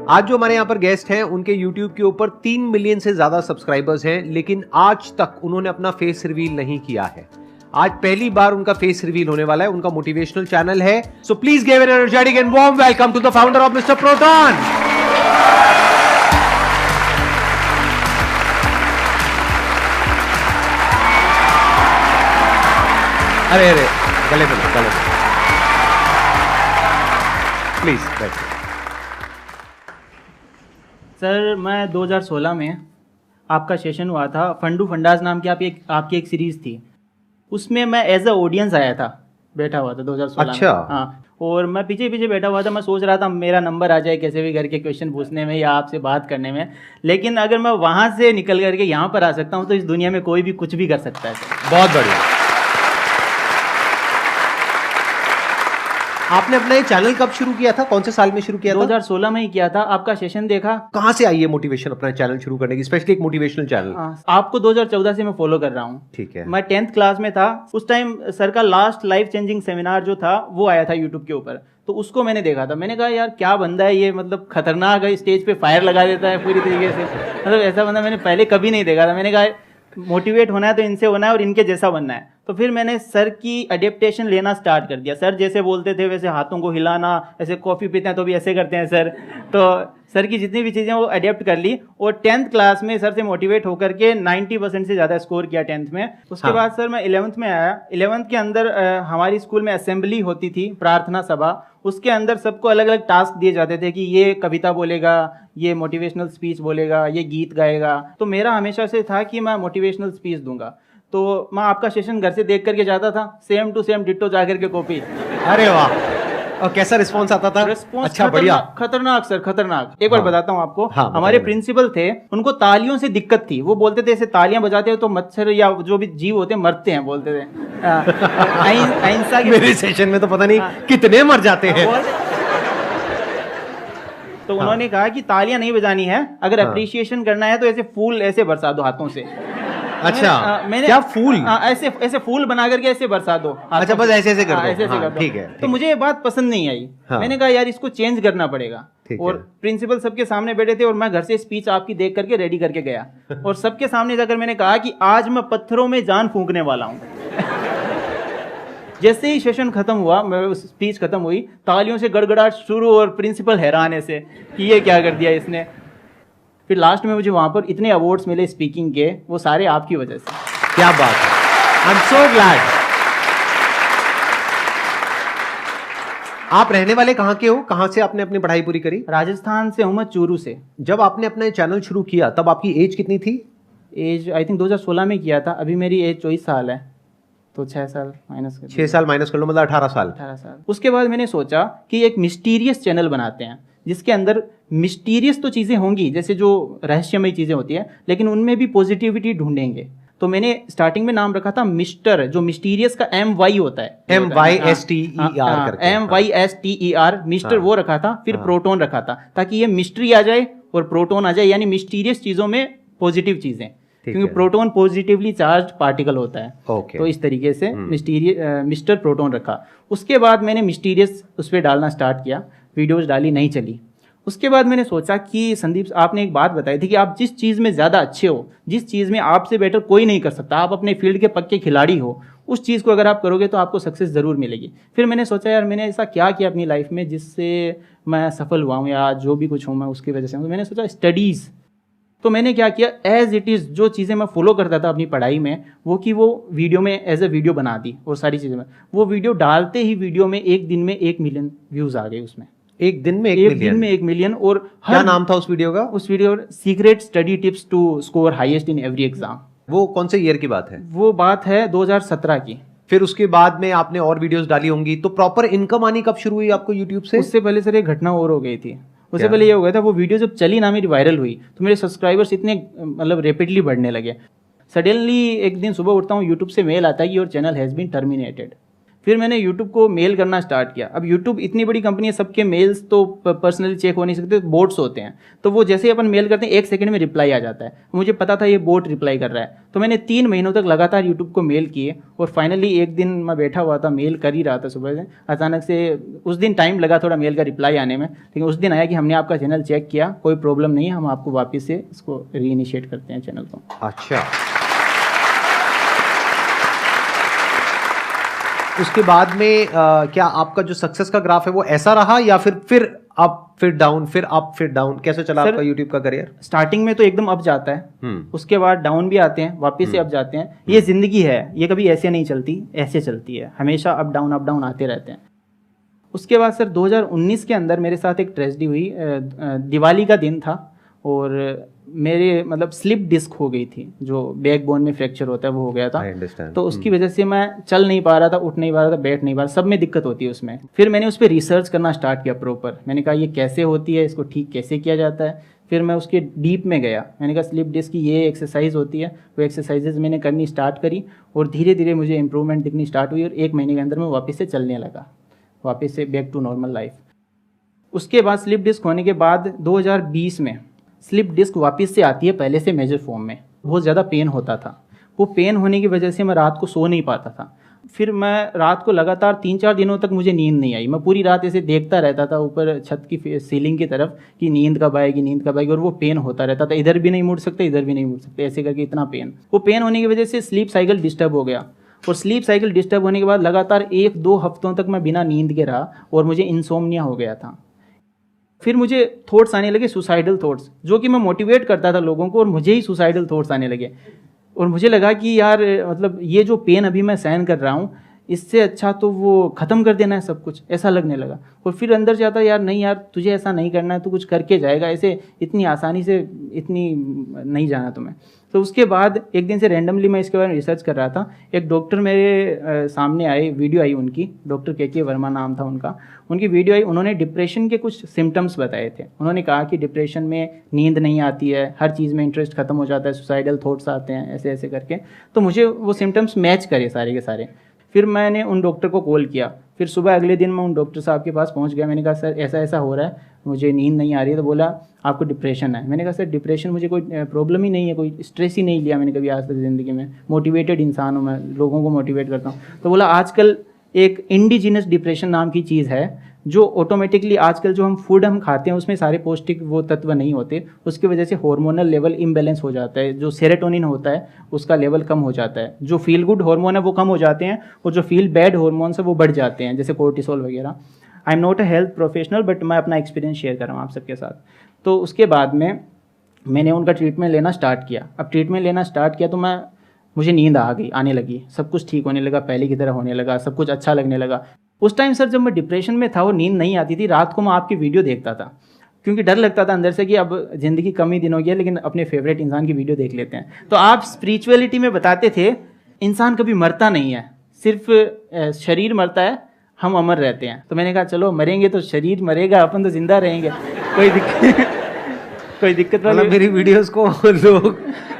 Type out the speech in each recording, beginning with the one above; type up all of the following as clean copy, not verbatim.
आज जो हमारे यहाँ पर गेस्ट हैं उनके YouTube के ऊपर 3 मिलियन से ज्यादा सब्सक्राइबर्स हैं, लेकिन आज तक उन्होंने अपना फेस रिवील नहीं किया है। आज पहली बार उनका फेस रिवील होने वाला है। उनका मोटिवेशनल चैनल है। So please give an energetic and warm welcome to the founder of mister proton. अरे अरे गले पे प्लीज बैठिए। सर मैं 2016 में आपका सेशन हुआ था, फंडू फंडाज नाम की आपकी एक सीरीज थी, उसमें मैं एज अ ऑडियंस आया था, बैठा हुआ था 2016 अच्छा। में। हाँ, और मैं पीछे पीछे बैठा हुआ था। मैं सोच रहा था मेरा नंबर आ जाए कैसे भी करके क्वेश्चन पूछने में या आपसे बात करने में, लेकिन अगर मैं वहाँ से निकल करके यहाँ पर आ सकता हूँ तो इस दुनिया में कोई भी कुछ भी कर सकता है। बहुत बढ़िया। आपने अपना ये चैनल कब शुरू किया था? कौन से साल में शुरू किया था? 2016 में ही किया था। आपका सेशन देखा। कहाँ से आई है मोटिवेशन अपना चैनल शुरू करने की, स्पेशली एक मोटिवेशनल चैनल? आपको 2014 से मैं फॉलो कर रहा हूँ। ठीक है। मैं 10th क्लास में था उस टाइम। सर का लास्ट लाइफ चेंजिंग सेमिनार जो था वो आया था यूट्यूब के ऊपर, तो उसको मैंने देखा था। मैंने कहा यार क्या बंदा है ये, मतलब खतरनाक है, स्टेज पे फायर लगा देता है पूरी तरीके से। मतलब ऐसा बंदा मैंने पहले कभी नहीं देखा था। मैंने कहा मोटिवेट होना है तो इनसे होना है और इनके जैसा बनना है। तो फिर मैंने सर की अडेप्टेशन लेना स्टार्ट कर दिया। सर जैसे बोलते थे वैसे हाथों को हिलाना, ऐसे कॉफ़ी पीते हैं तो भी ऐसे करते हैं सर। तो सर की जितनी भी चीज़ें वो अडेप्ट कर ली और 10th क्लास में सर से मोटिवेट होकर के 90% से ज़्यादा स्कोर किया 10th में। उसके बाद सर मैं 11th में आया। 11th के अंदर हमारी स्कूल में असेंबली होती थी, प्रार्थना सभा। उसके अंदर सबको अलग अलग टास्क दिए जाते थे कि ये कविता बोलेगा, ये मोटिवेशनल स्पीच बोलेगा, ये गीत गाएगा। तो मेरा हमेशा से था कि मैं मोटिवेशनल स्पीच दूंगा। तो मैं आपका सेशन घर से देख करके जाता था, सेम टू सेम डिट्टो जा करके कॉपी। अरे वाह, और कैसा रिस्पॉन्स आता था? रिस्पॉन्स अच्छा, बढ़िया। खतरनाक सर, खतरनाक। एक बार बताता हूँ आपको। हाँ, हमारे प्रिंसिपल थे, उनको तालियों से दिक्कत थी। वो बोलते थे ऐसे तालियां बजाते हो तो मच्छर या जो भी जीव होते हैं मरते हैं, बोलते थे। अहिंसा के मेरे सेशन में तो पता नहीं कितने मर जाते हैं। तो उन्होंने कहा कि तालियां नहीं बजानी है, अगर अप्रिशिएशन करना है तो ऐसे फूल ऐसे बरसा दो हाथों से। अच्छा, मैंने क्या फूल? ऐसे ऐसे फूल बना करके ऐसे बरसा दो। अच्छा, बस ऐसे ऐसे कर दो। ऐसे ऐसे कर दो। ठीक है। तो मुझे ये बात पसंद नहीं आई। मैंने कहा यार इसको चेंज करना पड़ेगा। और प्रिंसिपल सबके सामने बैठे थे और मैं घर से स्पीच आपकी देख करके रेडी करके गया और सबके सामने जाकर मैंने कहा कि आज मैं पत्थरों में जान फूंकने वाला हूँ। जैसे ही सेशन खत्म हुआ, स्पीच खत्म हुई, तालियों से गड़गड़ाहट शुरू और प्रिंसिपल हैरान ऐसे कि ये क्या कर दिया इसने। फिर लास्ट में मुझे वहां पर इतने अवार्ड्स मिले स्पीकिंग के, वो सारे आपकी वजह से। क्या बात है, आई एम सो ग्लैड। आप रहने वाले कहाँ के हो? कहाँ से आपने अपनी पढ़ाई पूरी करी? राजस्थान से हूँ मैं, चूरू से। जब आपने अपना चैनल शुरू किया तब आपकी एज कितनी थी? एज आई थिंक 2016 में किया था। अभी मेरी एज 24 साल है, तो 6 साल माइनस कर 6 साल माइनस कर लो, मतलब 18 साल। 18 साल। उसके बाद मैंने सोचा कि एक मिस्टीरियस चैनल बनाते हैं जिसके अंदर मिस्टीरियस तो चीज़ें होंगी, जैसे जो रहस्यमय चीज़ें होती हैं, लेकिन उनमें भी पॉजिटिविटी ढूंढेंगे। तो मैंने स्टार्टिंग में नाम रखा था मिस्टर, जो मिस्टीरियस का MY होता है, MYSTER, मिस्टर वो रखा था। फिर प्रोटॉन रखा था ताकि ये मिस्ट्री आ जाए और प्रोटॉन आ जाए, यानी मिस्टीरियस चीज़ों में पॉजिटिव चीज़ें, क्योंकि प्रोटॉन पॉजिटिवली चार्ज पार्टिकल होता है। तो इस तरीके से मिस्टर प्रोटॉन रखा। उसके बाद मैंने मिस्टीरियस उस पर डालना स्टार्ट किया, वीडियोज डाली, नहीं चली। उसके बाद मैंने सोचा कि संदीप, आपने एक बात बताई थी कि आप जिस चीज़ में ज़्यादा अच्छे हो, जिस चीज़ में आपसे बेटर कोई नहीं कर सकता, आप अपने फील्ड के पक्के खिलाड़ी हो, उस चीज़ को अगर आप करोगे तो आपको सक्सेस ज़रूर मिलेगी। फिर मैंने सोचा यार मैंने ऐसा क्या किया अपनी लाइफ में जिससे मैं सफल हुआ हूँ या जो भी कुछ हूँ मैं उसकी वजह से। तो मैंने सोचा स्टडीज़। तो मैंने क्या किया, एज इट इज़ जो चीज़ें मैं फॉलो करता था अपनी पढ़ाई में, वो कि वो वीडियो में एज ए वीडियो बना दी। और सारी चीज़ें में वो वीडियो डालते ही वीडियो में एक दिन में 1 मिलियन व्यूज़ आ गए उसमें। एक दिन में 1 मिलियन? और क्या नाम था उस वीडियो का? उस video secret study tips to score highest in every exam. वो कौन से ईयर की बात है? वो बात है 2017 की। फिर उसके बाद में आपने और वीडियोस डाली होंगी, तो प्रॉपर इनकम आनी कब शुरू हुई आपको यूट्यूब से? उससे पहले सर एक घटना और हो गई थी। उससे पहले ये हो गया था, वो वीडियो जब चली ना, मेरी वायरल हुई, तो मेरे सब्सक्राइबर्स इतने मतलब रैपिडली बढ़ने लगे। सडनली एक दिन सुबह उठता हूँ, यूट्यूब से मेल आता है कि your channel has been terminated. फिर मैंने यूट्यूब को मेल करना स्टार्ट किया। अब यूट्यूब इतनी बड़ी कंपनी है, सबके मेल्स तो पर्सनली चेक हो नहीं सकते, बोट्स होते हैं। तो वो जैसे ही अपन मेल करते हैं 1 सेकंड में रिप्लाई आ जाता है। मुझे पता था ये बोट रिप्लाई कर रहा है, तो मैंने 3 महीनों तक लगातार यूट्यूब को मेल किए। और फाइनली एक दिन मैं बैठा हुआ था, मेल कर ही रहा था सुबह से, अचानक से उस दिन टाइम लगा थोड़ा मेल का रिप्लाई आने में, लेकिन उस दिन आया कि हमने आपका चैनल चेक किया, कोई प्रॉब्लम नहीं है, हम आपको वापस से इसको रीइनिशिएट करते हैं चैनल को। अच्छा, उसके बाद में क्या आपका जो सक्सेस का ग्राफ है वो ऐसा रहा, या फिर अप फिर डाउन, फिर अप फिर डाउन, कैसे चला आपका यूट्यूब का करियर? स्टार्टिंग में तो एकदम अप जाता है, उसके बाद डाउन भी आते हैं, वापस से अप जाते हैं। ये जिंदगी है, ये कभी ऐसे नहीं चलती, ऐसे चलती है, हमेशा अप डाउन आते रहते हैं। उसके बाद सर 2019 के अंदर मेरे साथ एक ट्रेजेडी हुई। दिवाली का दिन था और मेरे मतलब स्लिप डिस्क हो गई थी, जो बैकबोन में फ्रैक्चर होता है वो हो गया था। तो उसकी वजह से मैं चल नहीं पा रहा था, उठ नहीं पा रहा था, बैठ नहीं पा रहा, सब में दिक्कत होती है उसमें। फिर मैंने उस पर रिसर्च करना स्टार्ट किया प्रॉपर। मैंने कहा ये कैसे होती है, इसको ठीक कैसे किया जाता है। फिर मैं उसके डीप में गया, मैंने कहा स्लिप डिस्क की ये एक्सरसाइज होती है, वो एक्सरसाइजेज मैंने करनी स्टार्ट करी और धीरे धीरे मुझे इंप्रूवमेंट दिखनी स्टार्ट हुई और 1 महीने के अंदर मैं वापस से चलने लगा, वापस से बैक टू नॉर्मल लाइफ। उसके बाद स्लिप डिस्क होने के बाद 2020 में स्लिप डिस्क वापस से आती है पहले से मेजर फॉर्म में। बहुत ज़्यादा पेन होता था, वो पेन होने की वजह से मैं रात को सो नहीं पाता था। फिर मैं रात को लगातार 3-4 दिनों तक मुझे नींद नहीं आई। मैं पूरी रात ऐसे देखता रहता था ऊपर छत की सीलिंग की तरफ कि नींद कब आएगी, और वो पेन होता रहता था। इधर भी नहीं मुड़ सकते, इधर भी नहीं मुड़ सकते, ऐसे करके इतना पेन। वो पेन होने की वजह से स्लीप साइकिल डिस्टर्ब हो गया और स्लीप साइकिल डिस्टर्ब होने के बाद लगातार 1-2 हफ्तों तक मैं बिना नींद के रहा और मुझे इंसोम्निया हो गया था। फिर मुझे थॉट्स आने लगे, सुसाइडल थॉट्स, जो कि मैं मोटिवेट करता था लोगों को और मुझे ही सुसाइडल थॉट्स आने लगे। और मुझे लगा कि यार मतलब ये जो पेन अभी मैं सहन कर रहा हूँ, इससे अच्छा तो वो ख़त्म कर देना है सब कुछ, ऐसा लगने लगा। और फिर अंदर से आता यार नहीं यार, तुझे ऐसा नहीं करना है, तू कुछ करके जाएगा, ऐसे इतनी आसानी से इतनी नहीं जाना तुम्हें। तो उसके बाद एक दिन से रैंडमली मैं इसके बारे में रिसर्च कर रहा था। एक डॉक्टर मेरे सामने आए, वीडियो आई उनकी, डॉक्टर के वर्मा नाम था उनका। उनकी वीडियो आई, उन्होंने डिप्रेशन के कुछ सिम्टम्स बताए थे। उन्होंने कहा कि डिप्रेशन में नींद नहीं आती है, हर चीज़ में इंटरेस्ट खत्म हो जाता है, सुसाइडल थॉट्स आते हैं, ऐसे ऐसे करके। तो मुझे वो सिम्टम्स मैच करे सारे के सारे। फिर मैंने उन डॉक्टर को कॉल किया। फिर सुबह अगले दिन मैं उन डॉक्टर साहब के पास पहुंच गया। मैंने कहा सर ऐसा ऐसा हो रहा है, मुझे नींद नहीं आ रही है। तो बोला आपको डिप्रेशन है। मैंने कहा सर डिप्रेशन मुझे कोई प्रॉब्लम ही नहीं है, कोई स्ट्रेस ही नहीं लिया मैंने कभी आज तक ज़िंदगी में, मोटिवेटेड इंसान हूँ मैं, लोगों को मोटिवेट करता हूँ। तो बोला आजकल एक इंडिजिनस डिप्रेशन नाम की चीज़ है, जो ऑटोमेटिकली आजकल जो हम फूड हम खाते हैं उसमें सारे पौष्टिक वो तत्व नहीं होते, उसकी वजह से हार्मोनल लेवल इम्बैलेंस हो जाता है। जो सेरोटोनिन होता है उसका लेवल कम हो जाता है, जो फील गुड हार्मोन है वो कम हो जाते हैं और जो फील बैड हार्मोन्स है वो बढ़ जाते हैं, जैसे कोर्टिसोल वगैरह। I am not a health professional but मैं अपना एक्सपीरियंस शेयर कर रहा हूँ आप सबके साथ। तो उसके बाद में मैंने उनका ट्रीटमेंट लेना स्टार्ट किया। अब ट्रीटमेंट लेना स्टार्ट किया तो मुझे नींद आने लगी, सब कुछ ठीक होने लगा, पहले की तरह होने लगा, सब कुछ अच्छा लगने लगा। उस टाइम सर जब मैं डिप्रेशन में था और नींद नहीं आती थी, रात को मैं आपकी वीडियो देखता था, क्योंकि डर लगता था अंदर से कि अब ज़िंदगी कम ही दिन हो गया, लेकिन अपने फेवरेट इंसान की वीडियो देख लेते हैं। तो आप स्पिरिचुअलिटी में बताते थे इंसान कभी मरता नहीं है, सिर्फ शरीर मरता है, हम अमर रहते हैं। तो मैंने कहा चलो मरेंगे तो शरीर मरेगा, अपन तो जिंदा रहेंगे, कोई दिक्कत मतलब मेरी वीडियोस को लोग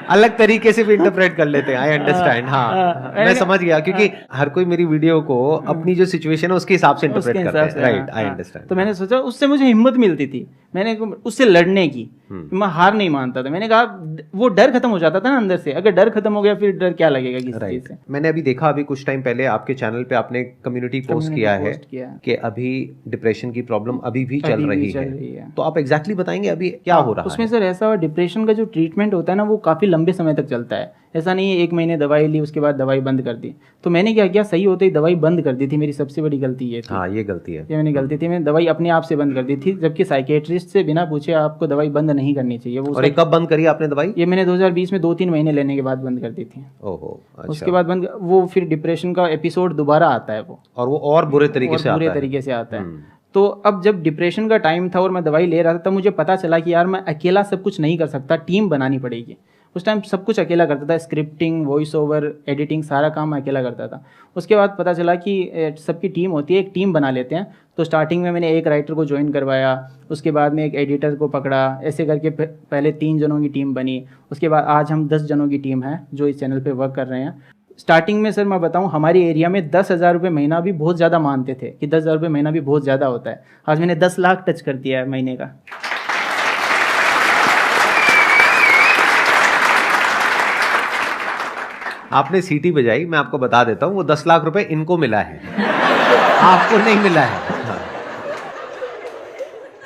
अलग तरीके से भी इंटरप्रेट कर लेते हैं। I understand. हाँ, मैं समझ गया, क्योंकि हर कोई मेरी वीडियो को अपनी जो सिचुएशन है उसके हिसाब से इंटरप्रेट करता है। Right, I understand. तो मैंने सोचा, उससे मुझे हिम्मत मिलती थी, मैंने उससे लड़ने की, मैं हार नहीं मानता था। मैंने कहा वो डर खत्म हो जाता था ना अंदर से, अगर डर खत्म हो गया फिर डर क्या लगेगा किसी चीज से। मैंने अभी देखा, अभी कुछ टाइम पहले आपके चैनल पे आपने कम्युनिटी पोस्ट किया है कि अभी डिप्रेशन की प्रॉब्लम अभी भी चल रही है। तो आप एग्जैक्टली बताएंगे अभी क्या हो रहा है उसमें? सर ऐसा, डिप्रेशन का जो ट्रीटमेंट होता है ना वो काफ़ी लंबे समय तक चलता है। ऐसा नहीं है 1 महीने दवाई ली उसके बाद दवाई बंद कर दी। तो मैंने क्या किया, सही होते ही दवाई बंद कर दी थी। मेरी सबसे बड़ी गलती ये थी। हाँ, ये गलती है, ये मैंने गलती थी, मैंने दवाई अपने आप से बंद कर दी थी, जबकि साइकेट्रिस्ट से बिना पूछे आपको दवाई बंद नहीं करनी चाहिए। वो और कब बंद करी आपने दवाई? ये मैंने 2020 में 2-3 महीने लेने के बाद बंद कर दी थी। ओहो, अच्छा। उसके बाद बंद, वो फिर डिप्रेशन का एपिसोड दोबारा आता है वो, और वो और बुरे तरीके से आता है। तो अब जब डिप्रेशन का टाइम था और मैं दवाई ले रहा था, तब मुझे पता चला कि यार मैं अकेला सब कुछ नहीं कर सकता, टीम बनानी पड़ेगी। उस टाइम सब कुछ अकेला करता था, स्क्रिप्टिंग, वॉइस ओवर, एडिटिंग, सारा काम मैं अकेला करता था। उसके बाद पता चला कि सबकी टीम होती है, एक टीम बना लेते हैं। तो स्टार्टिंग में मैंने एक राइटर को ज्वाइन करवाया, उसके बाद में एक एडिटर को पकड़ा, ऐसे करके पहले 3 जनों की टीम बनी। उसके बाद आज हम 10 जनों की टीम है जो इस चैनल पे वर्क कर रहे हैं। स्टार्टिंग में सर मैं बताऊं, हमारे एरिया में 10,000 रुपये महीना भी बहुत ज़्यादा मानते थे कि 10,000 रुपये महीना भी बहुत ज़्यादा होता है। आज मैंने 10 लाख टच कर दिया है महीने का। आपने सीटी बजाई, मैं आपको बता देता हूं वो 10 लाख रुपए इनको मिला है, आपको नहीं मिला है।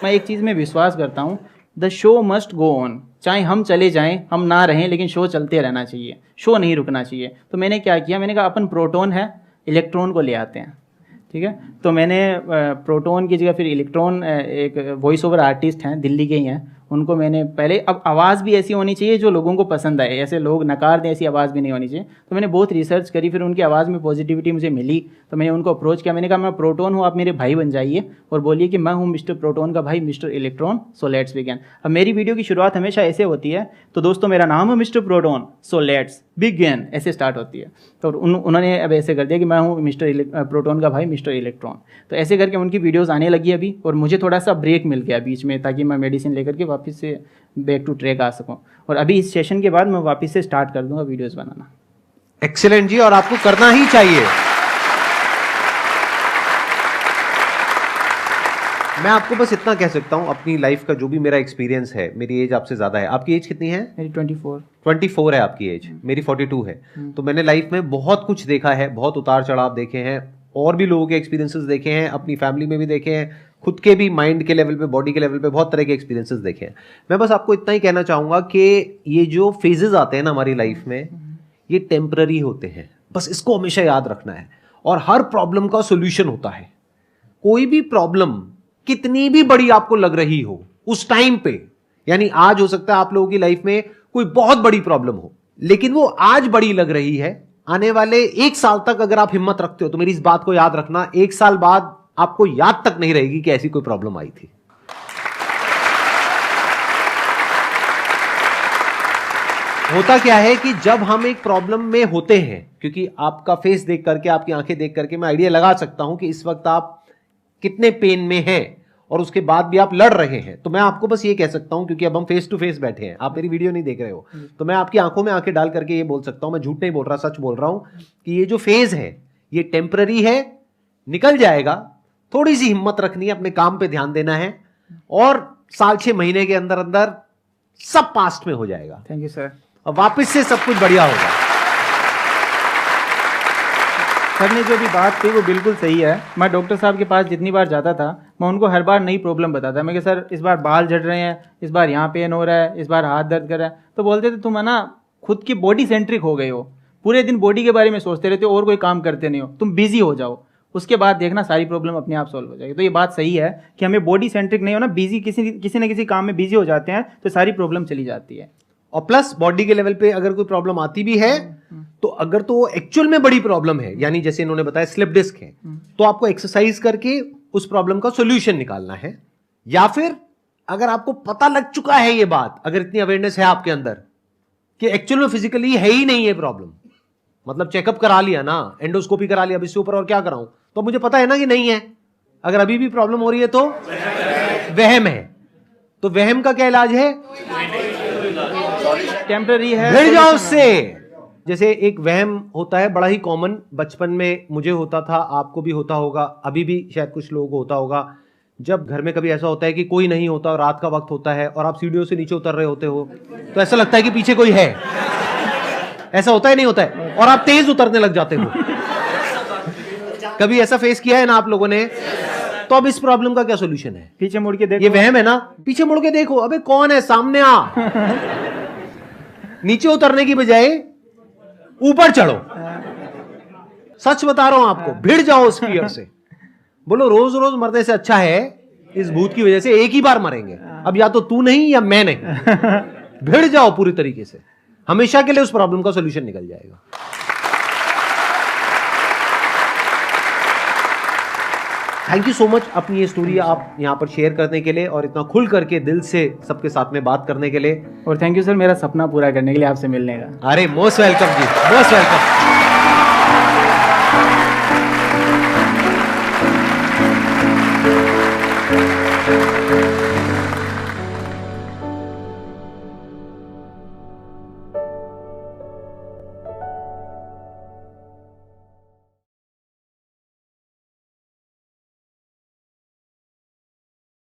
मैं एक चीज़ में विश्वास करता हूँ, the show must go on. चाहे हम चले जाएं, हम ना रहें, लेकिन शो चलते रहना चाहिए, शो नहीं रुकना चाहिए। तो मैंने क्या किया, मैंने कहा अपन प्रोटॉन है, इलेक्ट्रॉन को ले आते हैं, ठीक है। तो मैंने प्रोटॉन की जगह फिर इलेक्ट्रॉन, एक वॉइस ओवर आर्टिस्ट हैं, दिल्ली के ही हैं, उनको मैंने पहले, अब आवाज़ भी ऐसी होनी चाहिए जो लोगों को पसंद आए, ऐसे लोग नकार दें ऐसी आवाज़ भी नहीं होनी चाहिए। तो मैंने बहुत रिसर्च करी, फिर उनकी आवाज़ में पॉजिटिविटी मुझे मिली, तो मैंने उनको अप्रोच किया। मैंने कहा मैं प्रोटॉन हूँ, आप मेरे भाई बन जाइए और बोलिए कि मैं हूँ मिस्टर प्रोटॉन का भाई, mister electron, so let's begin. अब मेरी वीडियो की शुरुआत हमेशा ऐसे होती है, तो दोस्तों मेरा नाम है mister proton, so let's begin, ऐसे स्टार्ट होती है। तो उन्होंने अब ऐसे कर दिया कि मैं हूँ मिस्टर प्रोटॉन का भाई, मिस्टर इलेक्ट्रॉन। तो ऐसे करके उनकी वीडियोज़ आने लगी अभी, और मुझे थोड़ा सा ब्रेक मिल गया बीच में, ताकि मैं मेडिसिन लेकर के वापस से बैक टू ट्रैक आ सकूं। और अभी इस सेशन के बाद मैं वापस से स्टार्ट कर दूंगा वीडियोस बनाना। एक्सीलेंट जी, और आपको करना ही चाहिए। मैं आपको बस इतना कह सकता हूं, अपनी लाइफ का जो भी मेरा एक्सपीरियंस है, मेरी एज आपसे ज्यादा है। आपकी एज कितनी है? मेरी 24 है आपकी एज, मेरी 42 है। तो मैंने लाइफ में बहुत कुछ देखा है, बहुत उतार चढ़ाव देखे हैं, और भी लोगों के एक्सपीरियंसेस देखे हैं, अपनी फैमिली में भी देखे हैं, खुद के भी माइंड के लेवल पे, बॉडी के लेवल पे बहुत तरह के एक्सपीरियंसेस देखे हैं। मैं बस आपको इतना ही कहना चाहूंगा कि ये जो फेजेस आते हैं ना हमारी लाइफ में, ये टेम्पररी होते हैं, बस इसको हमेशा याद रखना है। और हर प्रॉब्लम का सोल्यूशन होता है। कोई भी प्रॉब्लम कितनी भी बड़ी आपको लग रही हो उस टाइम पे, यानी आज हो सकता है आप लोगों की लाइफ में कोई बहुत बड़ी प्रॉब्लम हो, लेकिन वो आज बड़ी लग रही है, आने वाले 1 साल तक अगर आप हिम्मत रखते हो तो मेरी इस बात को याद रखना, 1 साल बाद आपको याद तक नहीं रहेगी कि ऐसी कोई प्रॉब्लम आई थी। होता क्या है कि जब हम एक प्रॉब्लम में होते हैं, क्योंकि आपका फेस देख करके, आपकी आंखें देख करके मैं आइडिया लगा सकता हूं कि इस वक्त आप कितने पेन में हैं, और उसके बाद भी आप लड़ रहे हैं। तो मैं आपको बस ये कह सकता हूं, क्योंकि अब हम फेस टू फेस बैठे हैं, आप मेरी वीडियो नहीं देख रहे हो, तो मैं आपकी आंखों में आंखें डाल करके ये बोल सकता हूं, मैं झूठ नहीं बोल रहा, सच बोल रहा हूं, कि ये जो फेज है ये टेम्पररी है, निकल जाएगा। थोड़ी सी हिम्मत रखनी है, अपने काम पे ध्यान देना है, और 6 महीने के अंदर अंदर सब पास्ट में हो जाएगा। Thank you sir. और वापस से सब कुछ बढ़िया होगा। सर ने जो भी बात कही वो बिल्कुल सही है। मैं डॉक्टर साहब के पास जितनी बार जाता था, मैं उनको हर बार नई प्रॉब्लम बताता। मैं कि सर इस बार बाल झड़ रहे हैं, इस बार यहाँ पेन हो रहा है, इस बार हाथ दर्द कर रहा है। तो बोलते थे तुम है ना खुद की बॉडी सेंट्रिक हो गए हो, पूरे दिन बॉडी के बारे में सोचते रहते हो और कोई काम करते नहीं हो, तुम बिजी हो जाओ, उसके बाद देखना सारी प्रॉब्लम अपने आप सॉल्व हो जाएगी। तो ये बात सही है कि हमें बॉडी सेंट्रिक नहीं होना, बिजी किसी न किसी काम में बिजी हो जाते हैं तो सारी प्रॉब्लम चली जाती है। और प्लस बॉडी के लेवल पे अगर कोई प्रॉब्लम आती भी है, तो अगर तो वो एक्चुअल में बड़ी प्रॉब्लम है, यानी जैसे इन्होंने बताया स्लिप डिस्क है, तो आपको एक्सरसाइज करके उस प्रॉब्लम का सॉल्यूशन निकालना है। या फिर अगर आपको पता लग चुका है ये बात, अगर इतनी अवेयरनेस है आपके अंदर कि एक्चुअल में फिजिकली है ही नहीं ये प्रॉब्लम, मतलब चेकअप करा लिया ना, एंडोस्कोपी करा लिया, अब इससे ऊपर और क्या कराऊं, तो मुझे पता है ना कि नहीं है। अगर अभी भी प्रॉब्लम हो रही है तो वहम है, तो वहम का क्या इलाज है? टेम्पररी है, भिड़ जाओ उससे। जैसे एक वहम होता है बड़ा ही कॉमन, बचपन में मुझे होता था, आपको भी होता होगा, अभी भी शायद कुछ लोगों को होता होगा। जब घर में कभी ऐसा होता है कि कोई नहीं होता और रात का वक्त होता है और आप सीढ़ियों से नीचे उतर रहे होते हो, तो ऐसा लगता है कि पीछे कोई है। ऐसा होता है नहीं होता है? और आप तेज उतरने लग जाते हो। कभी ऐसा फेस किया है ना आप लोगों ने? तो अब इस प्रॉब्लम का क्या सोल्यूशन है? पीछे मुड़ के देखो। ये वहम है ना, पीछे मुड़ के देखो, अबे कौन है सामने, आ। नीचे उतरने की बजाय ऊपर चढ़ो। सच बता रहा हूं आपको, भिड़ जाओ उस फियर से। बोलो रोज रोज मरने से अच्छा है इस भूत की वजह से एक ही बार मरेंगे, अब या तो तू नहीं या मैं नहीं। भिड़ जाओ पूरी तरीके से, हमेशा के लिए उस प्रॉब्लम का सॉल्यूशन निकल जाएगा। थैंक यू सो मच अपनी ये स्टोरी आप यहाँ पर शेयर करने के लिए और इतना खुल करके दिल से सबके साथ में बात करने के लिए। और थैंक यू सर मेरा सपना पूरा करने के लिए आपसे मिलने का। अरे मोस्ट वेलकम जी, मोस्ट वेलकम।